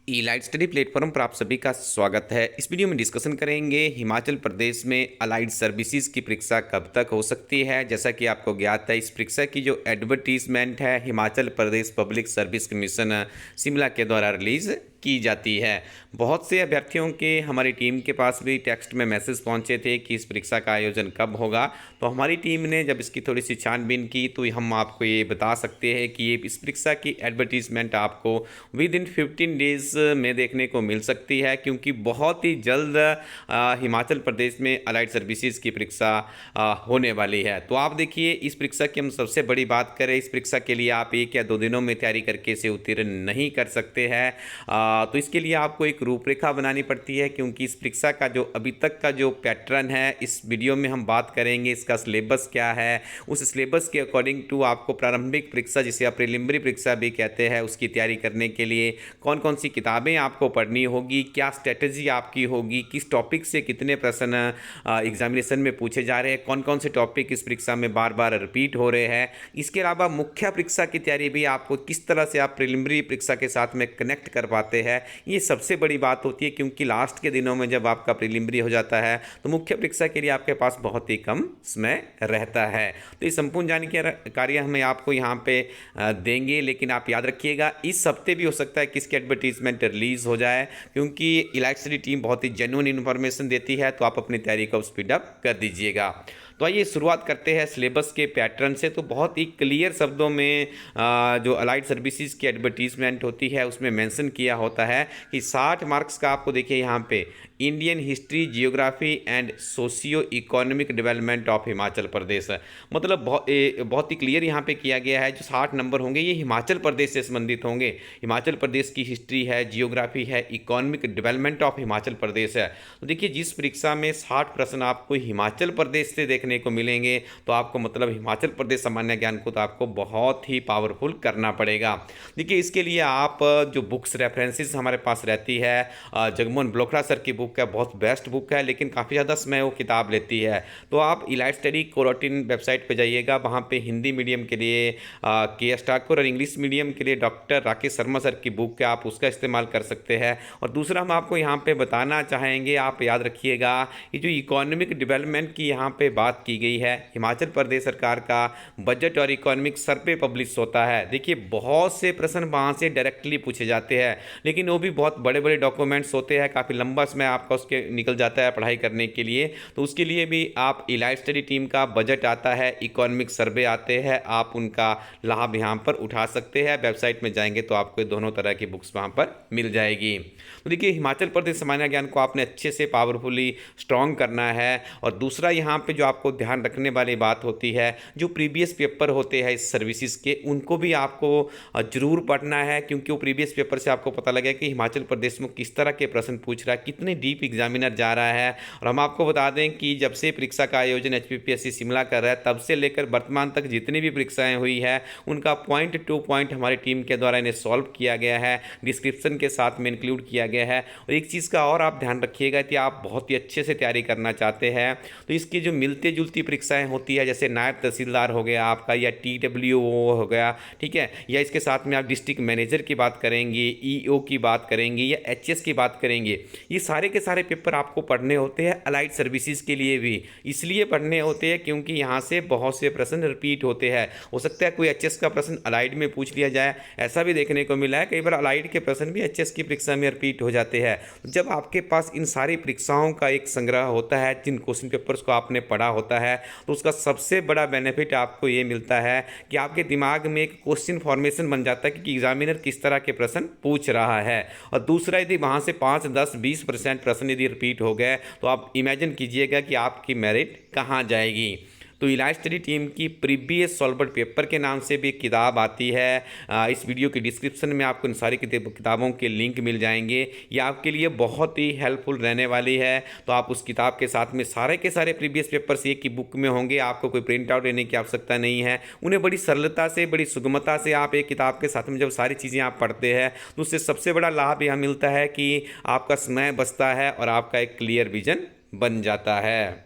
ई light study platform पर आप सभी का स्वागत है। इस वीडियो में डिस्कशन करेंगे हिमाचल प्रदेश में अलाइड सर्विसेज की परीक्षा कब तक हो सकती है। जैसा कि आपको ज्ञात है, इस परीक्षा की जो एडवर्टीजमेंट है Himachal Pradesh public service commission Shimla के द्वारा रिलीज की जाती है। बहुत से अभ्यर्थियों के हमारी टीम के पास भी टेक्स्ट में मैसेज पहुंचे थे कि इस परीक्षा का आयोजन कब होगा। तो हमारी टीम ने जब इसकी थोड़ी सी छानबीन की तो हम आपको ये बता सकते हैं कि ये इस परीक्षा की एडवर्टीजमेंट आपको विद इन 15 डेज में देखने को मिल सकती है, क्योंकि बहुत ही जल्द हिमाचल प्रदेश में अलाइड सर्विसेज की परीक्षा होने वाली है। तो आप देखिए, इस परीक्षा की हम सबसे बड़ी बात करें, इस परीक्षा के लिए आप 1 या 2 दिनों में तैयारी करके इसे उत्तीर्ण नहीं कर सकते हैं। तो इसके लिए आपको एक रूपरेखा बनानी पड़ती है, क्योंकि इस परीक्षा का जो अभी तक का जो पैटर्न है इस वीडियो में हम बात करेंगे। इसका सिलेबस क्या है, उस सिलेबस के अकॉर्डिंग टू आपको प्रारंभिक परीक्षा जिसे आप प्रीलिमिनरी परीक्षा भी कहते हैं उसकी तैयारी करने के लिए कौन कौन सी किताबें आपको पढ़नी होगी, क्या स्ट्रेटजी आपकी होगी, किस टॉपिक से कितने प्रश्न एग्जामिनेशन में पूछे जा रहे हैं, कौन कौन से टॉपिक इस परीक्षा में बार बार रिपीट हो रहे हैं। इसके अलावा मुख्य परीक्षा की तैयारी भी आपको किस तरह से आप प्रीलिमिनरी परीक्षा के साथ में कनेक्ट कर पाते हैं, ये सबसे बड़ी बात होती है। क्योंकि लास्ट के दिनों में जब आपका प्रीलिमिनरी हो जाता है तो मुख्य परीक्षा के लिए आपके पास बहुत ही कम समय रहता है। तो ये संपूर्ण जानकारी हमें आपको यहाँ पे देंगे, लेकिन आप याद रखिएगा इस हफ्ते भी हो सकता है कि इसकी एडवर्टीजमेंट रिलीज हो जाए, क्योंकि इलाइट स्टडी टीम बहुत ही जेन्युइन इन्फॉर्मेशन देती है। तो आप अपनी तैयारी को स्पीड अप कर दीजिएगा। तो आइए शुरुआत करते हैं सिलेबस के पैटर्न से। तो बहुत ही क्लियर शब्दों में जो अलाइड सर्विसेज की एडवर्टीजमेंट होती है उसमें मेंशन किया होता है कि 60 मार्क्स का आपको देखिए यहाँ पे Indian history, geography and socio economic development of Himachal Pradesh, मतलब बहुत ही क्लियर यहाँ पे किया गया है। जो 60 नंबर होंगे ये हिमाचल प्रदेश से संबंधित होंगे। हिमाचल प्रदेश की हिस्ट्री है, जियोग्राफी है, इकोनॉमिक डेवलपमेंट ऑफ हिमाचल प्रदेश है। तो देखिए, जिस परीक्षा में 60 प्रश्न आपको हिमाचल प्रदेश से देखने को मिलेंगे तो आपको मतलब हिमाचल प्रदेश सामान्य ज्ञान को तो आपको बहुत ही पावरफुल करना पड़ेगा। देखिए, इसके लिए आप जो बुक्स रेफरेंसेस हमारे पास रहती है, जगमोहन बलोखड़ा सर की बुक है, बहुत बेस्ट बुक है, लेकिन काफ़ी ज़्यादा समय वो किताब लेती है। तो आप इलाइट स्टडी कोरोटिन वेबसाइट पे जाइएगा, वहाँ पे हिंदी मीडियम के लिए के.एस. ठाकुर और इंग्लिश मीडियम के लिए डॉक्टर राकेश शर्मा सर की बुक है, आप उसका इस्तेमाल कर सकते हैं। और दूसरा हम आपको यहाँ पे बताना चाहेंगे, आप याद रखिएगा, ये जो इकोनॉमिक डेवलपमेंट की यहाँ पे बात की गई है, हिमाचल प्रदेश सरकार का बजट और इकोनॉमिक सर्वे पब्लिश होता है। देखिए, बहुत से प्रश्न वहाँ से डायरेक्टली पूछे जाते हैं, लेकिन वो भी बहुत बड़े बड़े डॉक्यूमेंट्स होते हैं, काफ़ी लंबा समय आपका उसके निकल जाता है पढ़ाई करने के लिए। तो उसके लिए भी आप इलाइट स्टडी टीम का बजट आता है, इकोनॉमिक सर्वे आते हैं, आप उनका लाभ यहाँ पर उठा सकते हैं। वेबसाइट में जाएंगे तो आपको दोनों तरह की बुक्स वहाँ पर मिल जाएगी। तो देखिए, हिमाचल प्रदेश सामान्य ज्ञान को आपने अच्छे से पावरफुली स्ट्रॉन्ग करना है। और दूसरा यहाँ पे जो आपको ध्यान रखने वाली बात होती है, जो प्रीवियस पेपर होते हैं इस सर्विसेज के, उनको भी आपको जरूर पढ़ना है, क्योंकि वो प्रीवियस पेपर से आपको पता लगे कि हिमाचल प्रदेश में किस तरह के प्रश्न पूछ रहा है, कितने डीप एग्जामिनर जा रहा है। और हम आपको बता दें कि जब से परीक्षा का आयोजन HPPSC शिमला कर रहा है तब से लेकर वर्तमान तक जितनी भी परीक्षाएं हुई है उनका पॉइंट टू पॉइंट हमारी टीम के द्वारा इन्हें सॉल्व किया गया है, डिस्क्रिप्शन के साथ में इंक्लूड किया गया है। और एक चीज़ का और आप ध्यान रखिएगा कि आप बहुत ही अच्छे से तैयारी करना चाहते हैं तो इसकी जो मिलती जुलती परीक्षाएं होती है, जैसे नायब तहसीलदार हो गया आपका, या TWO हो गया, ठीक है, या इसके साथ में आप डिस्ट्रिक्ट मैनेजर की बात करेंगे, EO की बात करेंगे, या HS की बात करेंगे, ये सारे के सारे पेपर आपको पढ़ने होते हैं। अलाइड सर्विसेज के लिए भी इसलिए पढ़ने होते हैं क्योंकि यहाँ से बहुत से प्रश्न रिपीट होते हैं। हो सकता है कोई HS का प्रश्न अलाइड में पूछ लिया जाए, ऐसा भी देखने को मिला है। कई बार अलाइड के प्रश्न भी HS की परीक्षा में रिपीट हो जाते हैं। जब आपके पास इन सारी परीक्षाओं का एक संग्रह होता है, जिन क्वेश्चन पेपर्स को आपने पढ़ा होता है, तो उसका सबसे बड़ा बेनिफिट आपको ये मिलता है कि आपके दिमाग में एक क्वेश्चन फॉर्मेशन बन जाता है कि एग्जामिनर किस तरह के प्रश्न पूछ रहा है। और दूसरा, यदि वहाँ से 5, 10, 20% प्रश्न यदि रिपीट हो गए तो आप इमेजिन कीजिएगा कि आपकी मेरिट कहाँ जाएगी। तो इलाइट स्टडी टीम की प्रीवियस सॉल्वर्ड पेपर के नाम से भी एक किताब आती है। इस वीडियो के डिस्क्रिप्शन में आपको इन सारी किताबों के लिंक मिल जाएंगे। ये आपके लिए बहुत ही हेल्पफुल रहने वाली है। तो आप उस किताब के साथ में सारे के सारे प्रीवियस पेपर्स एक ही बुक में होंगे, आपको कोई प्रिंट आउट लेने की आवश्यकता नहीं है। उन्हें बड़ी सरलता से, बड़ी सुगमता से आप एक किताब के साथ में जब सारी चीज़ें आप पढ़ते हैं तो उससे सबसे बड़ा लाभ यह मिलता है कि आपका समय बचता है और आपका एक क्लियर विजन बन जाता है।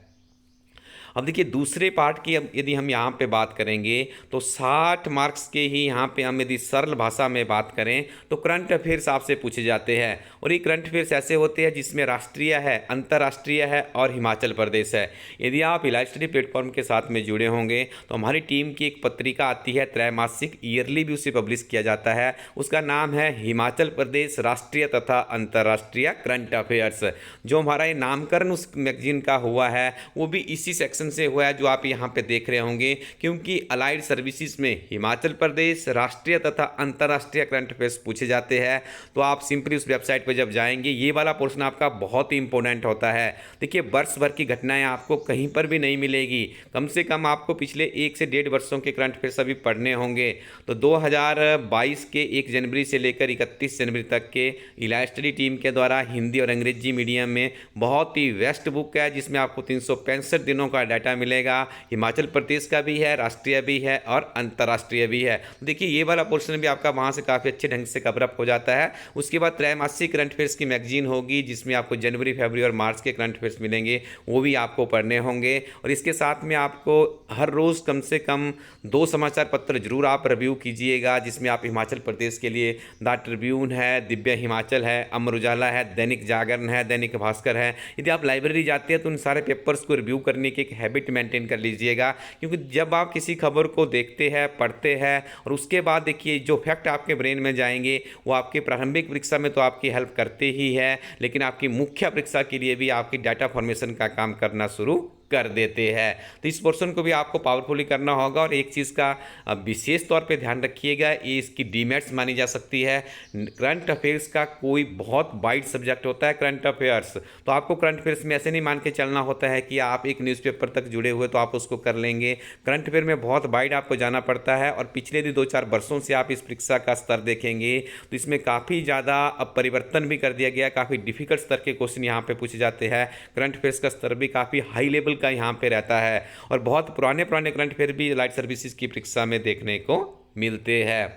अब देखिए दूसरे पार्ट की यदि हम यहाँ पे बात करेंगे तो 60 मार्क्स के ही यहाँ पे हम यदि सरल भाषा में बात करें तो करंट अफेयर्स आपसे पूछे जाते हैं। और ये करंट अफेयर्स ऐसे होते हैं जिसमें राष्ट्रीय है, अंतर्राष्ट्रीय है और हिमाचल प्रदेश है। यदि आप इलाइट स्टडी प्लेटफॉर्म के साथ में जुड़े होंगे तो हमारी टीम की एक पत्रिका आती है त्रैमासिक, ईयरली भी उसे पब्लिश किया जाता है। उसका नाम है हिमाचल प्रदेश राष्ट्रीय तथा अंतर्राष्ट्रीय करंट अफेयर्स। जो हमारा ये नामकरण उस मैगजीन का हुआ है वो भी इसी सेक्शन से हुआ है जो आप यहाँ पे देख रहे होंगे, क्योंकि अलाइड सर्विसेज में हिमाचल प्रदेश राष्ट्रीय तथा अंतर्राष्ट्रीय करंट अफेयर्स पूछे जाते हैं। तो आप सिंपली उस वेबसाइट पर जब जाएंगे ये वाला पोर्शन आपका बहुत ही इंपॉर्टेंट होता है। देखिए वर्ष भर की घटनाएं आपको कहीं पर भी नहीं मिलेगी, कम से कम आपको पिछले 1 से 1.5 वर्षों के करंट अफेयर्स अभी पढ़ने होंगे। तो 2022 के 1 जनवरी से लेकर 31 जनवरी तक के इलाइट स्टडी टीम के द्वारा हिंदी और अंग्रेजी मीडियम में बहुत ही बेस्ट बुक है जिसमें आपको 365 दिनों का डाटा मिलेगा। हिमाचल प्रदेश का भी है, राष्ट्रीय भी है और अंतर्राष्ट्रीय भी है। देखिए ये वाला पोर्शन भी आपका वहाँ से काफ़ी अच्छे ढंग से कवर अप हो जाता है। उसके बाद त्रैमासिक करंट अफेयर्स की मैगजीन होगी जिसमें आपको जनवरी, फरवरी और मार्च के करंट अफेयर्स मिलेंगे, वो भी आपको पढ़ने होंगे। और इसके साथ में आपको हर रोज़ कम से कम 2 समाचार पत्र जरूर आप रिव्यू कीजिएगा, जिसमें आप हिमाचल प्रदेश के लिए द ट्रिब्यून है, दिव्य हिमाचल है, अमर उजाला है, दैनिक जागरण है, दैनिक भास्कर है। यदि आप लाइब्रेरी जाते हैं तो उन सारे पेपर्स को रिव्यू करने की एक हैबिट मेंटेन कर लीजिएगा, क्योंकि जब आप किसी खबर को देखते हैं, पढ़ते हैं और उसके बाद देखिए जो फैक्ट आपके ब्रेन में जाएंगे वो आपके प्रारंभिक परीक्षा में तो आपकी हेल्प करते ही है, लेकिन आपकी मुख्य परीक्षा के लिए भी आपकी डाटा फॉर्मेशन का काम करना शुरू कर देते हैं। तो इस पोर्शन को भी आपको पावरफुली करना होगा। और एक चीज़ का विशेष तौर पे ध्यान रखिएगा, ये इसकी डीमेरिट्स मानी जा सकती है। करंट अफेयर्स का कोई बहुत वाइड सब्जेक्ट होता है करंट अफेयर्स, तो आपको करंट अफेयर्स में ऐसे नहीं मान के चलना होता है कि आप एक न्यूज़पेपर तक जुड़े हुए तो आप उसको कर लेंगे। करंट अफेयर में बहुत वाइड आपको जाना पड़ता है। और पिछले 2-4 वर्षों से आप इस परीक्षा का स्तर देखेंगे तो इसमें काफ़ी ज़्यादा अब परिवर्तन भी कर दिया गया, काफ़ी डिफिकल्ट स्तर के क्वेश्चन यहाँ पे पूछे जाते हैं। करंट अफेयर्स का स्तर भी काफ़ी हाई लेवल का यहाँ पे रहता है और बहुत पुराने करंट अफेयर भी इलाइट सर्विसेज की परीक्षा में देखने को मिलते हैं।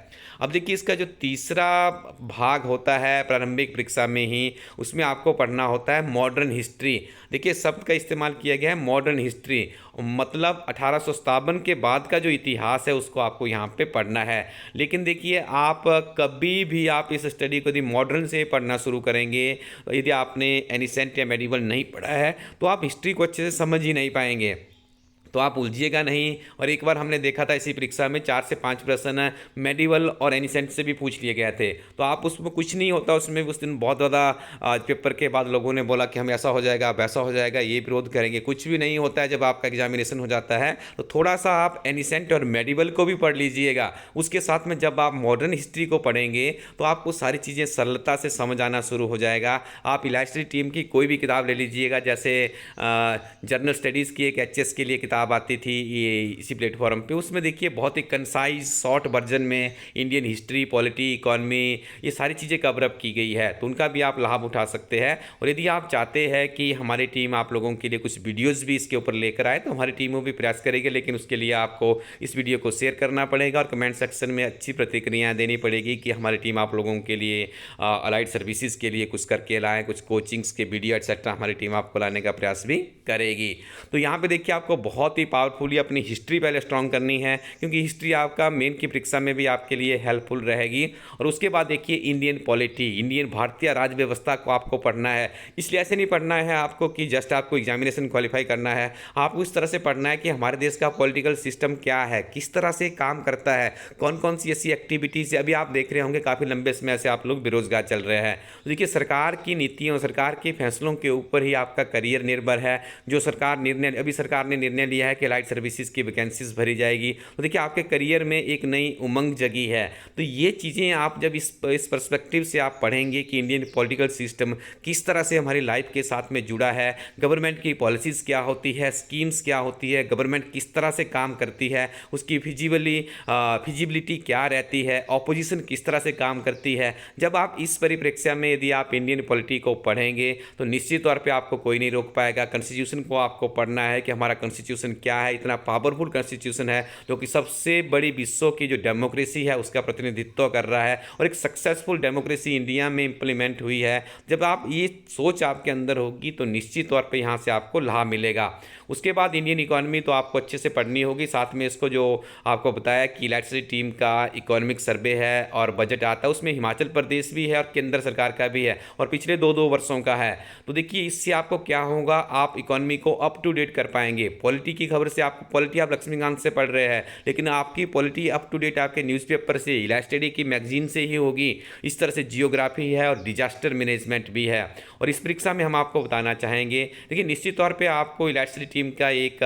अब देखिए इसका जो तीसरा भाग होता है प्रारंभिक परीक्षा में ही, उसमें आपको पढ़ना होता है मॉडर्न हिस्ट्री। देखिए शब्द का इस्तेमाल किया गया है मॉडर्न हिस्ट्री, मतलब 1857 के बाद का जो इतिहास है उसको आपको यहाँ पे पढ़ना है। लेकिन देखिए आप कभी भी आप इस स्टडी को यदि मॉडर्न से पढ़ना शुरू करेंगे, यदि आपने एनिसेंट या मेडिवल नहीं पढ़ा है तो आप हिस्ट्री को अच्छे से समझ ही नहीं पाएंगे, तो आप उलझिएगा नहीं। और एक बार हमने देखा था इसी परीक्षा में 4 से 5 प्रश्न मेडिवल और एनिसेंट से भी पूछ लिए गए थे, तो आप उसमें कुछ नहीं होता। उसमें उस दिन बहुत ज़्यादा पेपर के बाद लोगों ने बोला कि हम ऐसा हो जाएगा, वैसा हो जाएगा, ये विरोध करेंगे, कुछ भी नहीं होता है। जब आपका एग्जामिनेशन हो जाता है तो थोड़ा सा आप एनिसेंट और मेडिवल को भी पढ़ लीजिएगा। उसके साथ में जब आप मॉडर्न हिस्ट्री को पढ़ेंगे तो आपको सारी चीज़ें सरलता से समझ आना शुरू हो जाएगा। आप इलाइट स्टडी टीम की कोई भी किताब ले लीजिएगा, जैसे जनरल स्टडीज़ की एक एचएस के लिए किताब आती थी ये इसी प्लेटफॉर्म पे, उसमें देखिए बहुत ही कंसाइज शॉर्ट वर्जन में इंडियन हिस्ट्री, पॉलिटी, इकॉनमी, ये सारी चीज़ें कवर अप की गई है, तो उनका भी आप लाभ उठा सकते हैं। और यदि आप चाहते हैं कि हमारी टीम आप लोगों के लिए कुछ वीडियोज़ भी इसके ऊपर लेकर आए तो हमारी टीम वो भी प्रयास करेगी, लेकिन उसके लिए आपको इस वीडियो को शेयर करना पड़ेगा और कमेंट सेक्शन में अच्छी प्रतिक्रियाएँ देनी पड़ेगी कि हमारी टीम आप लोगों के लिए अलाइड सर्विसेज के लिए कुछ करके लाएँ, कुछ कोचिंग्स के वीडियो एक्सेट्रा हमारी टीम आपको लाने का प्रयास भी करेगी। तो यहाँ पे देखिए आपको बहुत ही पावरफुली अपनी हिस्ट्री पहले स्ट्रॉन्ग करनी है, क्योंकि हिस्ट्री आपका मेन की परीक्षा में भी आपके लिए हेल्पफुल रहेगी। और उसके बाद देखिए इंडियन पॉलिटी, इंडियन भारतीय राज्य व्यवस्था को आपको पढ़ना है। इसलिए ऐसे नहीं पढ़ना है आपको कि जस्ट आपको एग्जामिनेशन क्वालिफाई करना है, आपको इस तरह से पढ़ना है कि हमारे देश का पॉलिटिकल सिस्टम क्या है, किस तरह से काम करता है, कौन कौन सी ऐसी एक्टिविटीज़। अभी आप देख रहे होंगे काफ़ी लंबे समय से आप लोग बेरोजगार चल रहे हैं, तो देखिए सरकार की नीतियों, सरकार के फैसलों के ऊपर ही आपका करियर निर्भर है। जो सरकार ने निर्णय लिया है कि इलाइट सर्विसेज की वैकेंसीज भरी जाएगी, तो देखिए आपके करियर में एक नई उमंग जगी है। तो ये चीज़ें आप जब इस पर्सपेक्टिव से आप पढ़ेंगे कि इंडियन पॉलिटिकल सिस्टम किस तरह से हमारी लाइफ के साथ में जुड़ा है, गवर्नमेंट की पॉलिसीज़ क्या होती है, स्कीम्स क्या होती है, गवर्नमेंट किस तरह से काम करती है, उसकी फिजिबिलिटी क्या रहती है, ऑपोजिशन किस तरह से काम करती है। जब आप इस परिप्रेक्ष्य में यदि आप इंडियन पॉलिटी को पढ़ेंगे तो निश्चित तौर पर आपको कोई नहीं रोक पाएगा। कॉन्स्टिट्यूशन को आपको पढ़ना है कि हमारा कॉन्स्टिट्यूशन कॉन्स्टिट्यूशन क्या है, इतना पावरफुल कॉन्स्टिट्यूशन है जो कि सबसे बड़ी विश्व की जो डेमोक्रेसी है उसका प्रतिनिधित्व कर रहा है और एक सक्सेसफुल डेमोक्रेसी इंडिया में इम्प्लीमेंट हुई है। जब आप ये सोच आपके अंदर होगी तो निश्चित तौर पे यहाँ से आपको लाभ मिलेगा। उसके बाद इंडियन इकोनॉमी तो आपको अच्छे से पढ़नी होगी, साथ में इसको जो आपको बताया कि इलाइट टीम का इकोनॉमिक सर्वे है और बजट आता है उसमें हिमाचल प्रदेश भी है और केंद्र सरकार का भी है और पिछले दो वर्षों का है। तो देखिए इससे आपको क्या होगा, आप इकोनॉमी को अप टू डेट कर पाएंगे। पॉलिटी की खबर से आपको, पॉलिटी आप लक्ष्मीकांत से पढ़ रहे हैं लेकिन आपकी पॉलिटी अप टू डेट आपके न्यूज़पेपर से, इलाइट स्टडी की मैगजीन से ही होगी। इस तरह से जियोग्राफी है और डिजास्टर मैनेजमेंट भी है। और इस परीक्षा में हम आपको बताना चाहेंगे, देखिए निश्चित तौर पे आपको इलाइट स्टडी टीम का एक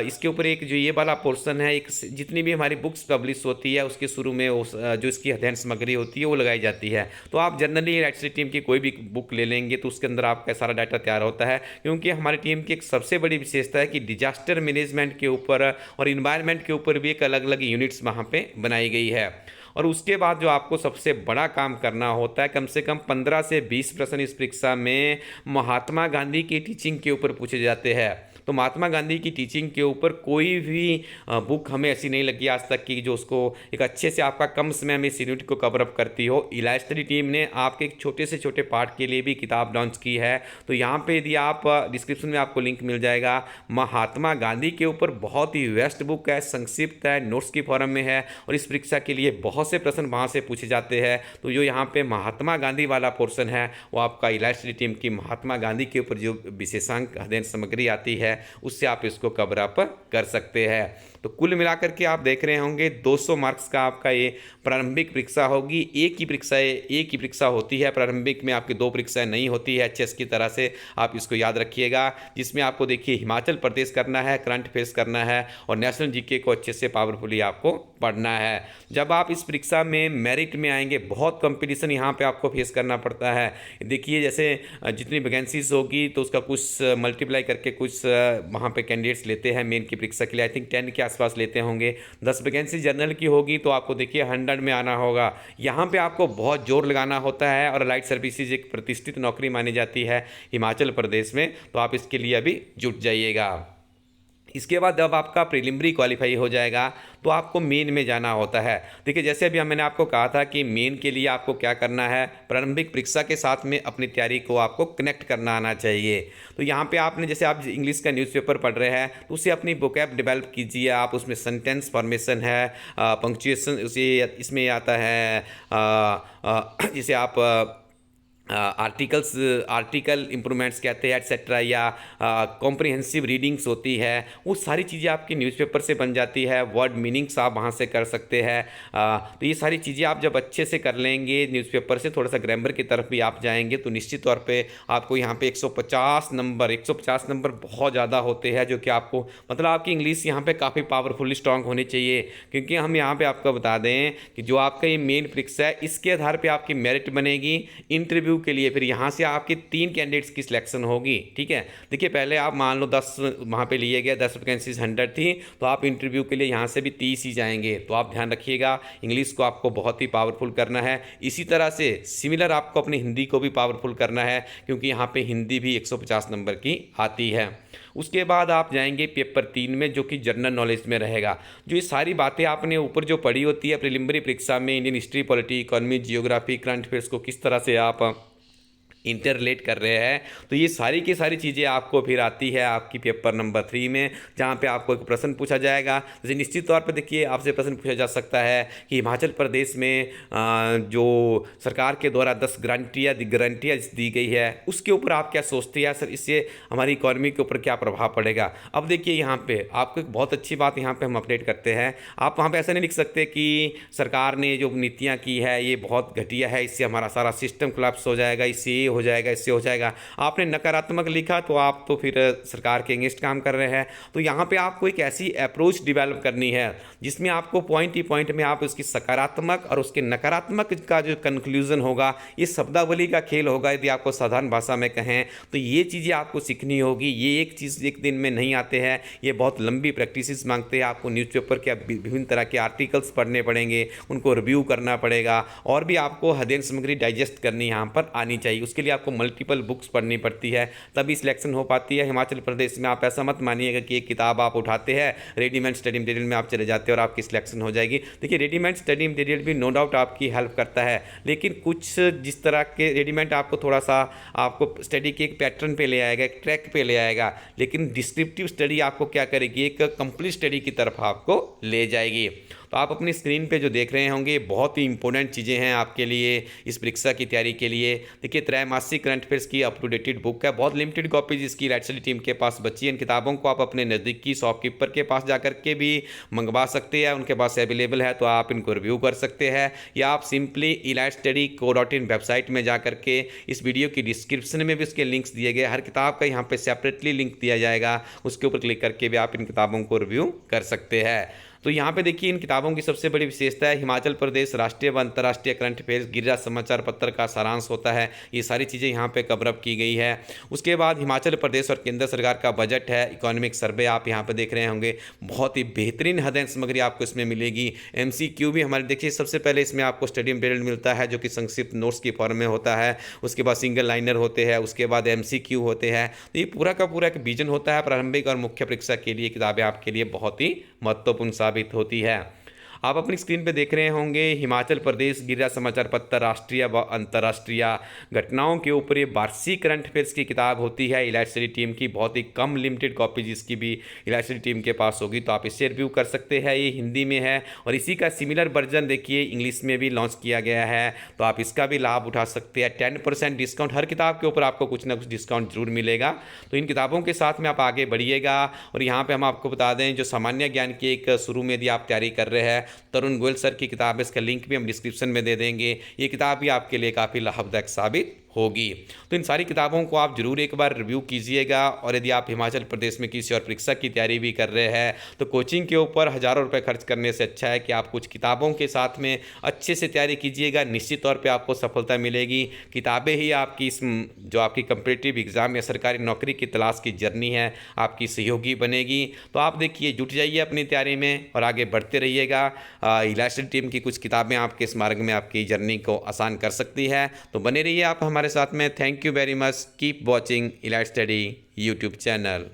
इसके ऊपर एक जो ये वाला पोर्शन है, एक जितनी भी हमारी बुक्स पब्लिश होती है उसके शुरू में जो इसकी अध्ययन सामग्री होती है वो लगाई जाती है। तो आप जनरली इलाइट स्टडी टीम की कोई भी बुक ले लेंगे तो उसके अंदर आपका सारा डाटा तैयार होता है, क्योंकि हमारी टीम की एक सबसे बड़ी विशेषता है कि डिजास्टर मैनेजमेंट के ऊपर और इन्वायरमेंट के ऊपर भी एक अलग अलग यूनिट्स वहाँ पे बनाई गई है। और उसके बाद जो आपको सबसे बड़ा काम करना होता है, कम से कम 15 से 20 प्रश्न इस परीक्षा में महात्मा गांधी की टीचिंग के ऊपर पूछे जाते हैं। तो महात्मा गांधी की टीचिंग के ऊपर कोई भी बुक हमें ऐसी नहीं लगी आज तक की जो उसको एक अच्छे से आपका कम समय में इस यूनिट को कवर अप करती हो। इलाइट स्टडी टीम ने आपके एक छोटे से छोटे पार्ट के लिए भी किताब लॉन्च की है। तो यहाँ पे यदि आप डिस्क्रिप्शन में आपको लिंक मिल जाएगा, महात्मा गांधी के ऊपर बहुत ही वेस्ट बुक है, संक्षिप्त है, नोट्स की फॉर्म में है और इस परीक्षा के लिए बहुत से प्रश्न वहाँ से पूछे जाते हैं। तो जो यहाँ पे महात्मा गांधी वाला पोर्शन है वो आपका इलाइट स्टडी टीम की महात्मा गांधी के ऊपर जो विशेषांक अध्ययन सामग्री आती है उससे आप इसको कवर अप कर सकते हैं। तो कुल मिलाकर के आप देख रहे होंगे 200 मार्क्स का आपका ये प्रारंभिक परीक्षा होगी। एक ही परीक्षा होती है, प्रारंभिक में आपकी 2 परीक्षाएं नहीं होती है एचएस की तरह से, आप इसको याद रखिएगा। जिसमें आपको देखिए हिमाचल प्रदेश करना है, करंट अफेयर्स करना है और नेशनल जीके को अच्छे से पावरफुली आपको पढ़ना है। जब आप इस परीक्षा में मेरिट में आएंगे, बहुत कंपटीशन यहाँ पे आपको फेस करना पड़ता है। देखिए जैसे जितनी वैकेंसीज होगी तो उसका कुछ मल्टीप्लाई करके कुछ वहाँ पे कैंडिडेट्स लेते हैं मेन की परीक्षा के लिए, आई थिंक 10 के आसपास लेते होंगे। 10 वैकेंसी जनरल की होगी तो आपको देखिए 100 में आना होगा। यहाँ पे आपको बहुत जोर लगाना होता है और अलाइड सर्विसेज एक प्रतिष्ठित नौकरी मानी जाती है हिमाचल प्रदेश में, तो आप इसके लिए अभी जुट जाइएगा। इसके बाद जब आपका प्रीलिमिनरी क्वालिफाई हो जाएगा तो आपको मेन में जाना होता है। देखिए जैसे अभी मैंने आपको कहा था कि मेन के लिए आपको क्या करना है, प्रारंभिक परीक्षा के साथ में अपनी तैयारी को आपको कनेक्ट करना आना चाहिए। तो यहाँ पे आपने जैसे आप इंग्लिश का न्यूज़पेपर पढ़ रहे हैं तो उससे अपनी वोकैब डेवलप कीजिए आप। उसमें सेंटेंस फॉर्मेशन है, पंक्चुएशन उसे इसमें आता है, जिसे आप आर्टिकल इम्प्रूवमेंट्स कहते हैं एटसेट्रा, या कॉम्प्रिहेंसिव रीडिंग्स होती है, वो सारी चीज़ें आपकी न्यूज़पेपर से बन जाती है। वर्ड मीनिंग्स आप वहाँ से कर सकते हैं। तो ये सारी चीज़ें आप जब अच्छे से कर लेंगे न्यूज़पेपर से, थोड़ा सा ग्रामर की तरफ भी आप जाएंगे तो निश्चित तौर पे आपको यहाँ पे 150 नंबर बहुत ज़्यादा होते हैं, जो कि आपको मतलब आपकी इंग्लिश यहाँ पे काफ़ी पावरफुली स्ट्रांग होनी चाहिए। क्योंकि हम यहाँ पे आपको बता दें कि जो आपका ये मेन परीक्षा है इसके आधार पर आपकी मेरिट बनेगी इंटरव्यू के लिए। फिर यहाँ से आपके 3 कैंडिडेट्स की सिलेक्शन होगी, ठीक है। देखिए पहले आप मान लो 10 वहाँ पे लिए गए, 10 वैकेंसीज 100 थी, तो आप इंटरव्यू के लिए यहाँ से भी 30 ही जाएंगे। तो आप ध्यान रखिएगा इंग्लिश को आपको बहुत ही पावरफुल करना है। इसी तरह से सिमिलर आपको अपनी हिंदी को भी पावरफुल करना है, क्योंकि यहाँ पे हिंदी भी 150 नंबर की आती है। उसके बाद आप जाएंगे पेपर 3 में, जो कि जनरल नॉलेज में रहेगा। जो ये सारी बातें आपने ऊपर जो पढ़ी होती है प्रीलिमिनरी परीक्षा में, Indian history, polity, economy, geography, current affairs को किस तरह से आप इंटरलेट कर रहे हैं, तो ये सारी की सारी चीज़ें आपको फिर आती है आपकी पेपर नंबर 3 में, जहाँ पे आपको एक प्रश्न पूछा जाएगा। जैसे निश्चित तौर पे देखिए आपसे प्रश्न पूछा जा सकता है कि हिमाचल प्रदेश में जो सरकार के द्वारा 10 गारंटियाँ दी गई है उसके ऊपर आप क्या सोचते हैं सर, इससे हमारी इकॉनमी के ऊपर क्या प्रभाव पड़ेगा। अब देखिए यहाँ पर आपको एक बहुत अच्छी बात यहाँ पर हम अपडेट करते हैं। आप वहाँ पर ऐसा नहीं लिख सकते कि सरकार ने जो नीतियाँ की है ये बहुत घटिया है, इससे हमारा सारा सिस्टम कोलैप्स हो जाएगा, इससे हो जाएगा, इससे हो जाएगा। आपने नकारात्मक लिखा तो आप तो फिर सरकार के अगेंस्ट काम कर रहे हैं। तो यहाँ पे आपको एक ऐसी अप्रोच डेवलप करनी है जिसमें आपको पॉइंट ही पॉइंट में आप उसकी सकारात्मक और उसके नकारात्मक का जो कंक्लूजन होगा, ये शब्दावली का खेल होगा। यदि आपको साधारण भाषा में कहें तो ये चीज़ें आपको सीखनी होगी। ये एक चीज़ एक दिन में नहीं आते हैं, ये बहुत लंबी प्रैक्टिस मांगते हैं। आपको न्यूज़पेपर के विभिन्न तरह के आर्टिकल्स पढ़ने पड़ेंगे, उनको रिव्यू करना पड़ेगा और भी आपको अध्ययन सामग्री डाइजेस्ट करनी यहाँ पर आनी चाहिए। उसके लिए आपको मल्टीपल बुक्स पढ़नी पड़ती है, तभी सिलेक्शन हो पाती है हिमाचल प्रदेश में। आप ऐसा मत मानिएगा कि एक किताब आप उठाते हैं, रेडीमेड स्टडी मटेरियल में आप चले जाते हैं और आपकी सिलेक्शन हो जाएगी। देखिए रेडीमेड स्टडी मटेरियल भी नो डाउट आपकी हेल्प करता है, लेकिन कुछ जिस तरह के रेडीमेड आपको थोड़ा सा आपको स्टडी के एक पैटर्न पे ले आएगा, एक ट्रैक पे ले आएगा, लेकिन डिस्क्रिप्टिव स्टडी आपको क्या करेगी, एक कंप्लीट स्टडी की तरफ आपको ले जाएगी। तो आप अपनी स्क्रीन पे जो देख रहे होंगे बहुत ही इंपॉर्टेंट चीज़ें हैं आपके लिए इस परीक्षा की तैयारी के लिए। देखिए त्रैमासिक करंट अफेयर्स की अप टू डेटेड बुक है, बहुत लिमिटेड कॉपीज इसकी इलाइट स्टडी टीम के पास बची है। इन किताबों को आप अपने नज़दीकी शॉपकीपर के पास जा के भी मंगवा सकते हैं, उनके पास अवेलेबल है, तो आप इनको रिव्यू कर सकते हैं, या आप सिंपली elitestudy.co.in वेबसाइट में जा करके इस वीडियो की डिस्क्रिप्शन में भी उसके लिंक्स दिए गए, हर किताब का यहाँ पे सेपरेटली लिंक दिया जाएगा, उसके ऊपर क्लिक करके भी आप इन किताबों को रिव्यू कर सकते हैं। तो यहाँ पे देखिए इन किताबों की सबसे बड़ी विशेषता है हिमाचल प्रदेश राष्ट्रीय व अंतर्राष्ट्रीय करंट अफेयर्स गिरिराज समाचार पत्र का सारांश होता है, ये सारी चीज़ें यहाँ पे कवरअप की गई है। उसके बाद हिमाचल प्रदेश और केंद्र सरकार का बजट है, इकोनॉमिक सर्वे आप यहाँ पे देख रहे होंगे, बहुत ही बेहतरीन अध्ययन सामग्री आपको इसमें मिलेगी। MCQ भी हमारे देखिए सबसे पहले इसमें आपको स्टडी मटेरियल मिलता है जो कि संक्षिप्त नोट्स की फॉर्म में होता है, उसके बाद सिंगल लाइनर होते हैं, उसके बाद MCQ होते हैं। तो ये पूरा का पूरा एक विजन होता है प्रारंभिक और मुख्य परीक्षा के लिए, किताबें आपके लिए बहुत ही महत्वपूर्ण साबित होती है। आप अपनी स्क्रीन पे देख रहे होंगे हिमाचल प्रदेश गिरिराज समाचार पत्र राष्ट्रीय व अंतर्राष्ट्रीय घटनाओं के ऊपर ये वार्षिक करंट अफेयर्स की किताब होती है इलाइट स्टडी टीम की, बहुत ही कम लिमिटेड कॉपी जिसकी भी इलाइट स्टडी टीम के पास होगी, तो आप इससे रिव्यू कर सकते हैं। ये हिंदी में है और इसी का सिमिलर वर्जन देखिए इंग्लिश में भी लॉन्च किया गया है, तो आप इसका भी लाभ उठा सकते हैं। 10% डिस्काउंट, हर किताब के ऊपर आपको कुछ ना कुछ डिस्काउंट जरूर मिलेगा, तो इन किताबों के साथ में आप आगे बढ़िएगा। और यहाँ पर हम आपको बता दें जो सामान्य ज्ञान की एक शुरू में यदि आप तैयारी कर रहे हैं, तरुण गोयल सर की किताब है, इसका लिंक भी हम डिस्क्रिप्शन में दे देंगे। ये किताब भी आपके लिए काफ़ी लाभदायक साबित होगी। तो इन सारी किताबों को आप जरूर एक बार रिव्यू कीजिएगा। और यदि आप हिमाचल प्रदेश में किसी और परीक्षा की तैयारी भी कर रहे हैं तो कोचिंग के ऊपर हज़ारों रुपए खर्च करने से अच्छा है कि आप कुछ किताबों के साथ में अच्छे से तैयारी कीजिएगा, निश्चित तौर पे आपको सफलता मिलेगी। किताबें ही आपकी इस जो आपकी कम्पिटिटिव एग्ज़ाम या सरकारी नौकरी की तलाश की जर्नी है आपकी सहयोगी बनेगी। तो आप देखिए जुट जाइए अपनी तैयारी में और आगे बढ़ते रहिएगा। इलाइट स्टडी टीम की कुछ किताबें आपके इस मार्ग में आपकी जर्नी को आसान कर सकती है, तो बने रहिए आप हमारे साथ में। Thank you very much, keep watching elite study YouTube channel.